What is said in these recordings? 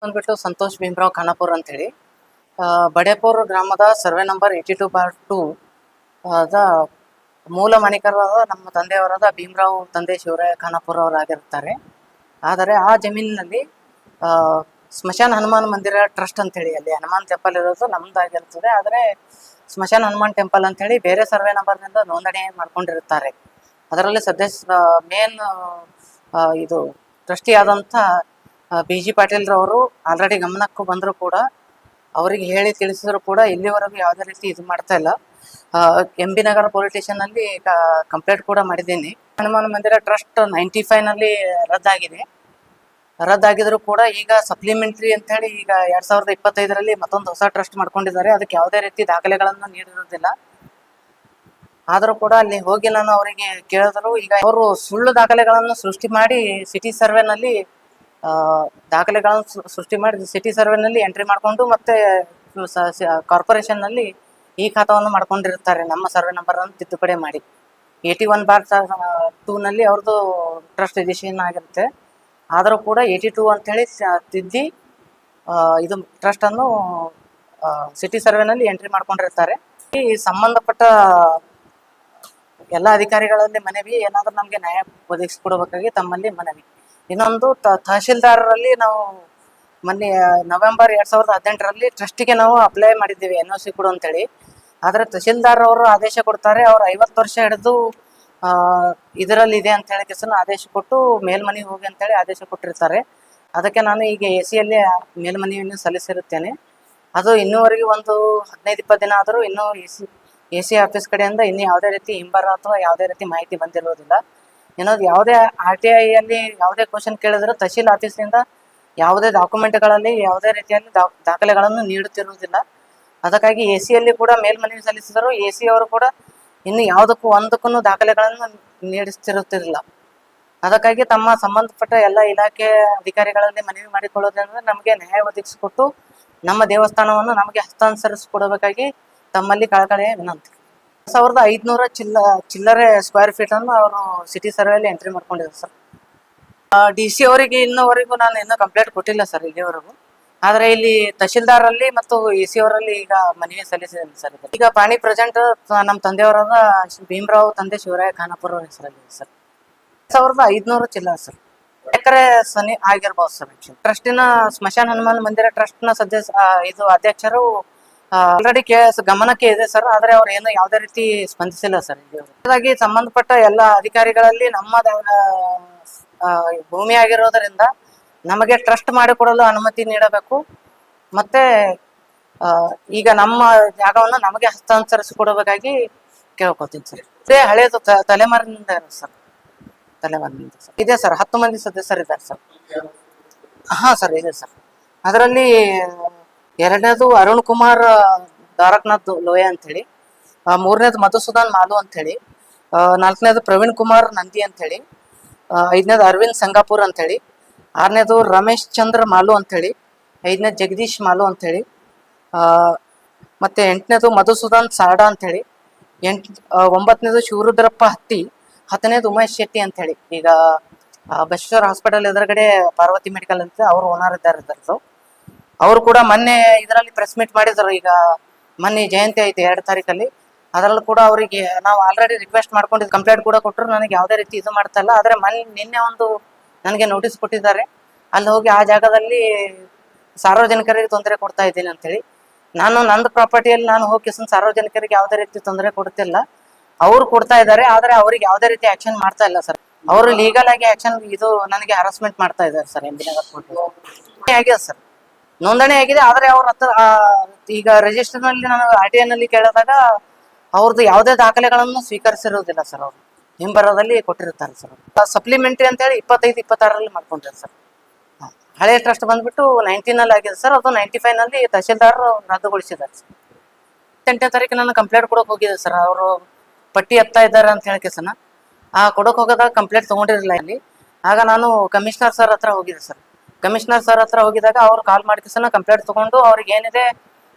ಬಂದ್ಬಿಟ್ಟು ಸಂತೋಷ್ ಭೀಮರಾವ್ ಖಾನಾಪುರ್ ಅಂತ ಹೇಳಿ ಬಡೇಪುರ್ ಗ್ರಾಮದ ಸರ್ವೆ ನಂಬರ್ 82/2 ಅದ ಮೂಲ ಮಾಲೀಕರಾದ ನಮ್ಮ ತಂದೆಯವರಾದ ಭೀಮರಾವ್ ತಂದೆ ಶಿವರಾಯ ಖಾನಾಪುರ್ ಅವರಾಗಿರ್ತಾರೆ. ಆದರೆ ಆ ಜಮೀನಿನಲ್ಲಿ ಸ್ಮಶಾನ ಹನುಮಾನ್ ಮಂದಿರ ಟ್ರಸ್ಟ್ ಅಂತ ಹೇಳಿ ಅಲ್ಲಿ ಹನುಮಾನ್ ಟೆಂಪಲ್ ಇರೋದು ನಮ್ದಾಗಿರ್ತದೆ. ಆದರೆ ಸ್ಮಶಾನ ಹನುಮಾನ್ ಟೆಂಪಲ್ ಅಂತ ಹೇಳಿ ಬೇರೆ ಸರ್ವೆ ನಂಬರ್ನಿಂದ ನೋಂದಣಿ ಮಾಡ್ಕೊಂಡಿರುತ್ತಾರೆ. ಅದರಲ್ಲಿ ಸದಸ್ಯ ಮೇನ್ ಇದು ಟ್ರಸ್ಟಿ ಆದಂಥ BG ಪಾಟೀಲ್ ರವರು ಆಲ್ರೆಡಿ ಗಮನಕ್ಕೂ ಬಂದರೂ ಕೂಡ ಅವರಿಗೆ ಹೇಳಿ ತಿಳಿಸಿದ್ರು ಕೂಡ ಇಲ್ಲಿವರೆಗೂ ಯಾವುದೇ ರೀತಿ ಇದು ಮಾಡ್ತಾ ಇಲ್ಲ. MB ನಗರ ಪೊಲೀಸ್ ಸ್ಟೇಷನ್ ಅಲ್ಲಿ ಕಂಪ್ಲೇಂಟ್ ಕೂಡ ಮಾಡಿದ್ದೀನಿ. ಹನುಮಾನ್ ಮಂದಿರ ಟ್ರಸ್ಟ್ 95 ನಲ್ಲಿ ರದ್ದಾಗಿದ್ರು ಕೂಡ ಈಗ ಸಪ್ಲಿಮೆಂಟ್ರಿ ಅಂತ ಹೇಳಿ ಈಗ 2025ರಲ್ಲಿ ಮತ್ತೊಂದು ಹೊಸ ಟ್ರಸ್ಟ್ ಮಾಡ್ಕೊಂಡಿದ್ದಾರೆ. ಅದಕ್ಕೆ ಯಾವುದೇ ರೀತಿ ದಾಖಲೆಗಳನ್ನು ನೀಡಿರೋದಿಲ್ಲ. ಆದರೂ ಕೂಡ ಅಲ್ಲಿ ಹೋಗಿ ನಾನು ಅವರಿಗೆ ಕೇಳಿದ್ರು. ಈಗ ಅವರು ಸುಳ್ಳು ದಾಖಲೆಗಳನ್ನು ಸೃಷ್ಟಿ ಮಾಡಿ ಸಿಟಿ ಸರ್ವೆನಲ್ಲಿ ದಾಖಲೆಗಳನ್ನು ಸೃಷ್ಟಿ ಮಾಡಿ ಸಿಟಿ ಸರ್ವೆನಲ್ಲಿ ಎಂಟ್ರಿ ಮಾಡಿಕೊಂಡು ಮತ್ತೆ ಕಾರ್ಪೊರೇಷನ್ ನಲ್ಲಿ ಈ ಖಾತಾವನ್ನು ಮಾಡ್ಕೊಂಡಿರ್ತಾರೆ. ನಮ್ಮ ಸರ್ವೆ ನಂಬರ್ ಅನ್ನು ತಿದ್ದುಪಡಿ ಮಾಡಿ 81/2 ನಲ್ಲಿ ಅವ್ರದ್ದು ಟ್ರಸ್ಟ್ ರಿಜಿಸ್ಟ್ರೇಷನ್ ಆಗಿರುತ್ತೆ. ಆದರೂ ಕೂಡ 82 ಅಂತ ಹೇಳಿ ತಿದ್ದಿ ಇದು ಟ್ರಸ್ಟ್ ಅನ್ನು ಸಿಟಿ ಸರ್ವೆನಲ್ಲಿ ಎಂಟ್ರಿ ಮಾಡ್ಕೊಂಡಿರ್ತಾರೆ. ಈ ಸಂಬಂಧಪಟ್ಟ ಎಲ್ಲ ಅಧಿಕಾರಿಗಳಲ್ಲಿ ಮನವಿ, ಏನಾದರೂ ನಮಗೆ ನ್ಯಾಯ ಒದಗಿಸಿಕೊಡಬೇಕಾಗಿ ತಮ್ಮಲ್ಲಿ ಮನವಿ. ಇನ್ನೊಂದು ತಹಶೀಲ್ದಾರರಲ್ಲಿ ನಾವು ಮೊನ್ನೆ ನವೆಂಬರ್ 2018ರಲ್ಲಿ ಟ್ರಸ್ಟಿಗೆ ನಾವು ಅಪ್ಲೈ ಮಾಡಿದ್ದೀವಿ NOC ಕೊಡು ಅಂತೇಳಿ. ಆದರೆ ತಹಶೀಲ್ದಾರ್ ಅವರು ಆದೇಶ ಕೊಡ್ತಾರೆ. ಅವ್ರು 50 ವರ್ಷ ಹಿಡಿದು ಇದರಲ್ಲಿ ಇದೆ ಅಂತ ಹೇಳಿ ಆದೇಶ ಕೊಟ್ಟು ಮೇಲ್ಮನೆಗೆ ಹೋಗಿ ಅಂತೇಳಿ ಆದೇಶ ಕೊಟ್ಟಿರ್ತಾರೆ. ಅದಕ್ಕೆ ನಾನು ಈಗ AC ಮೇಲ್ಮನೆಯನ್ನು ಸಲ್ಲಿಸಿರುತ್ತೇನೆ. ಅದು ಇನ್ನೂವರೆಗೆ ಒಂದು 15-20 ದಿನ ಆದರೂ ಇನ್ನೂ AC ಆಫೀಸ್ ಕಡೆಯಿಂದ ಇನ್ನೂ ಯಾವುದೇ ರೀತಿ ಹಿಂಬರ ಅಥವಾ ಯಾವುದೇ ರೀತಿ ಮಾಹಿತಿ ಬಂದಿರುವುದಿಲ್ಲ. ಏನೋದು ಯಾವುದೇ RTI ಅಲ್ಲಿ ಯಾವುದೇ ಕ್ವಶನ್ ಕೇಳಿದ್ರು ತಹಶೀಲ್ ಆಫೀಸಿನಿಂದ ಯಾವುದೇ ಡಾಕ್ಯುಮೆಂಟ್ಗಳಲ್ಲಿ ಯಾವುದೇ ರೀತಿಯಲ್ಲಿ ದಾಖಲೆಗಳನ್ನು ನೀಡುತ್ತಿರುವುದಿಲ್ಲ. ಅದಕ್ಕಾಗಿ AC ಯಲ್ಲಿ ಕೂಡ ಮೇಲ್ಮನವಿ ಸಲ್ಲಿಸಿದರು. AC ಅವರು ಕೂಡ ಇನ್ನು ಯಾವುದಕ್ಕೂ ಒಂದಕ್ಕೂ ದಾಖಲೆಗಳನ್ನು ನೀಡಿಸ್ತಿರುತ್ತಿರಲಿಲ್ಲ. ಅದಕ್ಕಾಗಿ ತಮ್ಮ ಸಂಬಂಧಪಟ್ಟ ಎಲ್ಲ ಇಲಾಖೆ ಅಧಿಕಾರಿಗಳಲ್ಲಿ ಮನವಿ ಮಾಡಿಕೊಳ್ಳೋದ್ರಿಂದ ನಮಗೆ ನ್ಯಾಯ ಒದಗಿಸಿಕೊಟ್ಟು ನಮ್ಮ ದೇವಸ್ಥಾನವನ್ನು ನಮಗೆ ಹಸ್ತಾಂತರಿಸಿಕೊಡಬೇಕಾಗಿ ತಮ್ಮಲ್ಲಿ ಕಳಕಳಿಯ ವಿನಂತಿ. 1500 ಚಿಲ್ಲರೆ ಸ್ಕ್ವೇರ್ ಫೀಟ್ ಅನ್ನು ಅವರು ಸಿಟಿ ಸರ್ವೆಯಲ್ಲಿ ಎಂಟ್ರಿ ಮಾಡ್ಕೊಂಡಿದ್ದಾರೆ ಸರ್. DC ಅವರಿಗೆ ಇನ್ನೂವರೆಗೂ ನಾನು ಇನ್ನೂ ಕಂಪ್ಲೇಂಟ್ ಕೊಟ್ಟಿಲ್ಲ ಸರ್ ಇಲ್ಲಿವರೆಗೂ. ಆದರೆ ಇಲ್ಲಿ ತಹಶೀಲ್ದಾರಲ್ಲಿ ಮತ್ತು AC ಅವರಲ್ಲಿ ಈಗ ಮನವಿ ಸಲ್ಲಿಸಿದ್ದೇನೆ ಸರ್. ಈಗ ಪಾಣಿ ಪ್ರೆಸೆಂಟ್ ನಮ್ಮ ತಂದೆಯವರಾದ ಭೀಮರಾವ್ ತಂದೆ ಶಿವರಾಯ ಖಾನಾಪುರ ಅವರ ಹೆಸರಲ್ಲಿ ಸರ್. 1500 ಚಿಲ್ಲರೆ ಸರ್. ಎಕರೆ ಸನಿ ಆಗಿರ್ಬೋದು ಸರ್. ಟ್ರಸ್ಟಿನ ಸ್ಮಶಾನ ಹನುಮಾನ್ ಮಂದಿರ ಟ್ರಸ್ಟ್ನ ಇದು ಅಧ್ಯಕ್ಷರು ಆಲ್ರೆಡಿ ಗಮನಕ್ಕೆ ಇದೆ ಸರ್. ಆದ್ರೆ ಅವ್ರು ಏನು ಯಾವುದೇ ರೀತಿ ಸ್ಪಂದಿಸಿಲ್ಲ ಸರ್. ಹಾಗಾಗಿ ಸಂಬಂಧಪಟ್ಟ ಎಲ್ಲ ಅಧಿಕಾರಿಗಳಲ್ಲಿ ನಮ್ಮ ಭೂಮಿ ಆಗಿರೋದರಿಂದ ನಮಗೆ ಟ್ರಸ್ಟ್ ಮಾಡಿಕೊಡಲು ಅನುಮತಿ ನೀಡಬೇಕು. ಮತ್ತೆ ಈಗ ನಮ್ಮ ಜಾಗವನ್ನು ನಮಗೆ ಹಸ್ತಾಂತರಿಸಿಕೊಡಬೇಕಾಗಿ ಕೇಳ್ಕೊತೀನಿ ಸರ್. ಇದೇ ಹಳೇದು ತಲೆಮಾರಿನಿಂದ ಸರ್. ತಲೆಮಾರಿನಿಂದ ಸರ್ ಇದೆ ಸರ್. 10 ಮಂದಿ ಸದಸ್ಯರಿದ್ದಾರೆ ಸರ್. ಹಾ ಸರ್ ಇದೆ ಸರ್. ಅದರಲ್ಲಿ ಎರಡನೇದು ಅರುಣ್ ಕುಮಾರ್ ದಾರಕ್ನಾಥ್ ಲೋಯ ಅಂತ ಹೇಳಿ, ಮೂರನೇದು ಮಧುಸೂದನ್ ಮಾಲು ಅಂತ ಹೇಳಿ, ನಾಲ್ಕನೇದು ಪ್ರವೀಣ್ ಕುಮಾರ್ ನಂದಿ ಅಂತ ಹೇಳಿ, 5ನೇದು ಅರವಿಂದ್ ಸಂಗಾಪುರ್ ಅಂತ ಹೇಳಿ, 6ನೇದು ರಮೇಶ್ ಚಂದ್ರ ಮಾಲು ಅಂತ ಹೇಳಿ, 5ನೇದು ಜಗದೀಶ್ ಮಾಲು ಅಂತ ಹೇಳಿ, ಮತ್ತೆ 8ನೇದು ಮಧುಸೂದನ್ ಸಾಡಾ ಅಂತ ಹೇಳಿ, 9ನೇದು ಶಿವರುದ್ರಪ್ಪ ಹತ್ತಿ, 10ನೇದು ಉಮೇಶ್ ಶೆಟ್ಟಿ ಅಂತ ಹೇಳಿ. ಈಗ ಬಸವೇಶ್ವರ ಹಾಸ್ಪಿಟಲ್ ಎದುರುಗಡೆ ಪಾರ್ವತಿ ಮೆಡಿಕಲ್ ಅಂತ ಅವರು ಓನರ್ ಇದ್ದಾರೆ. ಅವರು ಕೂಡ ಮೊನ್ನೆ ಇದರಲ್ಲಿ ಪ್ರೆಸ್ ಮೀಟ್ ಮಾಡಿದ್ರು. ಈಗ ಮೊನ್ನೆ ಜಯಂತಿ ಐತೆ 2 ತಾರೀಕಲ್ಲಿ. ಅದರಲ್ಲೂ ಕೂಡ ಅವರಿಗೆ ನಾವು ಆಲ್ರೆಡಿ ರಿಕ್ವೆಸ್ಟ್ ಮಾಡ್ಕೊಂಡಿದ್ದು ಕಂಪ್ಲೇಂಟ್ ಕೂಡ ಕೊಟ್ಟರು. ನನಗೆ ಯಾವುದೇ ರೀತಿ ಇದು ಮಾಡ್ತಾ ಇಲ್ಲ. ಆದರೆ ನಿನ್ನೆ ಒಂದು ನನಗೆ ನೋಟಿಸ್ ಕೊಟ್ಟಿದ್ದಾರೆ. ಅಲ್ಲಿ ಹೋಗಿ ಆ ಜಾಗದಲ್ಲಿ ಸಾರ್ವಜನಿಕರಿಗೆ ತೊಂದರೆ ಕೊಡ್ತಾ ಇದ್ದೀನಿ ಅಂತೇಳಿ. ನಾನು ನಂದು ಪ್ರಾಪರ್ಟಿಯಲ್ಲಿ ನಾನು ಹೋಗಿ ಸಾರ್ವಜನಿಕರಿಗೆ ಯಾವುದೇ ರೀತಿ ತೊಂದರೆ ಕೊಡ್ತಿಲ್ಲ. ಅವ್ರು ಕೊಡ್ತಾ ಇದ್ದಾರೆ. ಆದರೆ ಅವ್ರಿಗೆ ಯಾವುದೇ ರೀತಿ ಆಕ್ಷನ್ ಮಾಡ್ತಾ ಇಲ್ಲ ಸರ್. ಅವರು ಲೀಗಲ್ ಆಗಿ ಆಕ್ಷನ್ ಇದು ನನಗೆ ಹರಾಸ್ಮೆಂಟ್ ಮಾಡ್ತಾ ಇದ್ದಾರೆ ಸರ್. MB ನಗರ ಕೋರ್ಟ್ ಆಗಿದೆ ಸರ್. ನೋಂದಣಿ ಆಗಿದೆ. ಆದರೆ ಅವ್ರ ಹತ್ರ ಈಗ ರಿಜಿಸ್ಟರ್ ನಲ್ಲಿ ನಾನು RTI ನಲ್ಲಿ ಕೇಳಿದಾಗ ಅವ್ರದ್ದು ಯಾವುದೇ ದಾಖಲೆಗಳನ್ನು ಸ್ವೀಕರಿಸಿರುವುದಿಲ್ಲ ಸರ್. ಅವರು ಹಿಂಬರದಲ್ಲಿ ಕೊಟ್ಟಿರ್ತಾರೆ ಸರ್. ಸಪ್ಲಿಮೆಂಟ್ರಿ ಅಂತ ಹೇಳಿ 25-26ರಲ್ಲಿ ಮಾಡ್ಕೊಂಡಿದ್ದಾರೆ ಸರ್. ಹಳೆ ಟ್ರಸ್ಟ್ ಬಂದ್ಬಿಟ್ಟು 19 ನಲ್ಲಿ ಆಗಿದೆ ಸರ್. ಅದು 95 ನಲ್ಲಿ ತಹಶೀಲ್ದಾರ್ ರದ್ದುಗೊಳಿಸಿದ್ದಾರೆ ಸರ್. 8ನೇ ತಾರೀಕು ನಾನು ಕಂಪ್ಲೇಂಟ್ ಕೊಡೋಕೆ ಹೋಗಿದೆ ಸರ್. ಅವರು ಪಟ್ಟಿ ಎತ್ತಾ ಇದ್ದಾರೆ ಅಂತ ಹೇಳಿ ಕೊಡೋಕೆ ಹೋಗೋದಾಗ ಕಂಪ್ಲೇಂಟ್ ತಗೊಂಡಿರಲಿಲ್ಲ ಇಲ್ಲಿ. ಆಗ ನಾನು ಕಮಿಷನರ್ ಸರ್ ಹತ್ರ ಹೋಗಿದ್ದೆ ಸರ್. ಕಮಿಷನರ್ ಸರ್ ಹತ್ರ ಹೋಗಿದಾಗ ಅವ್ರು ಕಾಲ್ ಮಾಡಿ ಕಂಪ್ಲೇಂಟ್ ತಗೊಂಡು ಅವ್ರಿಗೆ ಏನಿದೆ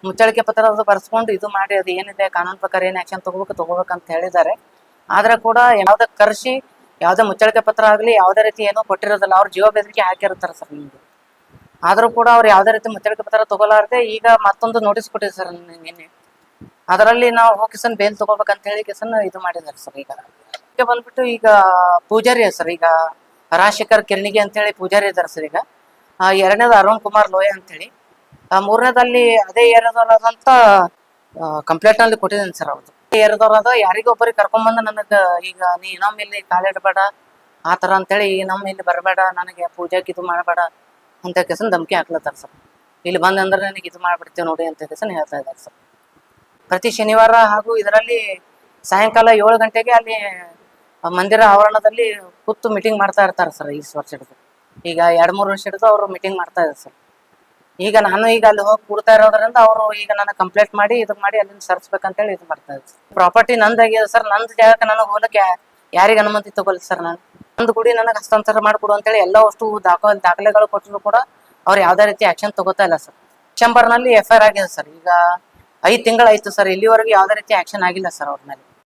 ಮುಚ್ಚಳಿಕೆ ಪತ್ರ ಬರ್ಸ್ಕೊಂಡು ಇದು ಮಾಡಿ ಅದು ಏನಿದೆ ಕಾನೂನು ಪ್ರಕಾರ ಏನು ಆಕ್ಷನ್ ತಗೋಬೇಕಂತ ಹೇಳಿದ್ದಾರೆ. ಆದ್ರೆ ಕೂಡ ಯಾವ್ದೇ ಕರೆಸಿ ಯಾವುದೇ ಮುಚ್ಚಳಿಕೆ ಪತ್ರ ಆಗಲಿ ಯಾವುದೇ ರೀತಿ ಏನೋ ಕೊಟ್ಟಿರೋದಿಲ್ಲ. ಅವ್ರ ಜೀವ ಬೆದರಿಕೆ ಹಾಕಿರ್ತಾರೆ ಸರ್ ನಿಮ್ಗೆ. ಆದ್ರೂ ಕೂಡ ಅವ್ರು ಯಾವ್ದೇ ರೀತಿ ಮುಚ್ಚಳಿಕೆ ಪತ್ರ ತಗೊಲಾರ್ದೆ ಈಗ ಮತ್ತೊಂದು ನೋಟಿಸ್ ಕೊಟ್ಟಿದೆ ಸರ್ ನಿನ್ನೆ. ಅದರಲ್ಲಿ ನಾವು ಹೋಗಿಸನ್ ಬೇಲ್ ತಗೋಬೇಕಂತ ಹೇಳಿ ಕಿಸನ್ ಇದು ಮಾಡಿದಾರೆ ಸರ್. ಈಗ ಬಂದ್ಬಿಟ್ಟು ಈಗ ಪೂಜಾರಿ ಸರ್, ಈಗ ರಾಜಶೇಖರ್ ಕಿರ್ಣಿಗೆ ಅಂತ ಹೇಳಿ ಪೂಜಾರಿ ಇದಾರೆ ಸರ್. ಈಗ ಎರಡನೇದು ಅರುಣ್ ಕುಮಾರ್ ಲೋಯ ಅಂತ ಹೇಳಿ, ಮೂರನೇದಲ್ಲಿ ಅದೇ ಏರಿಯಾದವ್ರಾದಂತ ಕಂಪ್ಲೇಂಟ್ ನಲ್ಲಿ ಕೊಟ್ಟಿದ್ದೀನಿ ಸರ್. ಅವ್ರದ್ದು ಏರಿಯಾದವ್ರಾದ ಯಾರಿಗೊಬ್ಬರಿಗೆ ಕರ್ಕೊಂಡ್ಬಂದು ನನಗ ಈಗ ನೀ ಇನ್ನೊಮ್ಮೆ ಇಲ್ಲಿ ಕಾಲಿಡಬೇಡ ಆ ತರ ಅಂತೇಳಿ, ನಮ್ಮ ಇಲ್ಲಿ ಬರಬೇಡ, ನನಗೆ ಪೂಜೆಗೆ ಇದು ಮಾಡಬೇಡ ಅಂತ ಕೆಸನ್ ಧಮಕಿ ಹಾಕ್ಲತ್ತಾರ ಸರ್. ಇಲ್ಲಿ ಬಂದಂದ್ರೆ ನನಗೆ ಇದು ಮಾಡ್ಬಿಡ್ತೇವೆ ನೋಡಿ ಅಂತ ಕೆಸನ್ ಹೇಳ್ತಾ ಇದ್ದಾರೆ ಸರ್. ಪ್ರತಿ ಶನಿವಾರ ಹಾಗೂ ಇದರಲ್ಲಿ ಸಾಯಂಕಾಲ 7 ಗಂಟೆಗೆ ಅಲ್ಲಿ ಮಂದಿರ ಆವರಣದಲ್ಲಿ ಕೂತು ಮೀಟಿಂಗ್ ಮಾಡ್ತಾ ಇರ್ತಾರೆ ಸರ್. ಈ ವರ್ಷ ಹಿಡಿದು ಈಗ 2-3 ವರ್ಷ ಹಿಡಿದು ಅವರು ಮೀಟಿಂಗ್ ಮಾಡ್ತಾ ಇದ್ದಾರೆ ಸರ್. ಈಗ ನಾನು ಈಗ ಅಲ್ಲಿ ಹೋಗಿ ಕೂಡ್ತಾ ಇರೋದ್ರಿಂದ ಅವರು ಈಗ ನನಗೆ ಕಂಪ್ಲೇಂಟ್ ಮಾಡಿ ಇದು ಮಾಡಿ ಅಲ್ಲಿಂದ ಸರಿಸ್ಬೇಕಂತೇಳಿ ಇದು ಮಾಡ್ತಾ ಇದ್ದಾರೆ. ಪ್ರಾಪರ್ಟಿ ನಂದಾಗಿದೆ ಸರ್. ನಂದು ಜಾಗಕ್ಕೆ ನನಗೆ ಹೋಗಕ್ಕೆ ಯಾರಿಗೆ ಅನುಮತಿ ತಗೊಳ್ಳಿ ಸರ್? ನಂದು ಗುಡಿ ನನಗೆ ಹಸ್ತಾಂತರ ಮಾಡಿಕೊಡು ಅಂತೇಳಿ ಎಲ್ಲ ಅಷ್ಟು ದಾಖಲೆಗಳು ಕೊಟ್ಟರು ಕೂಡ ಅವ್ರು ಯಾವ್ದೇ ರೀತಿ ಆಕ್ಷನ್ ತಗೋತಾ ಇಲ್ಲ ಸರ್. ಡಿಸೆಂಬರ್ನಲ್ಲಿ FIR ಆಗಿದೆ ಸರ್. ಈಗ 5 ತಿಂಗಳಾಯ್ತು ಸರ್. ಇಲ್ಲಿವರೆಗೂ ಯಾವ್ದೇ ರೀತಿ ಆಕ್ಷನ್ ಆಗಿಲ್ಲ ಸರ್ ಅವ್ರ ಮೇಲೆ.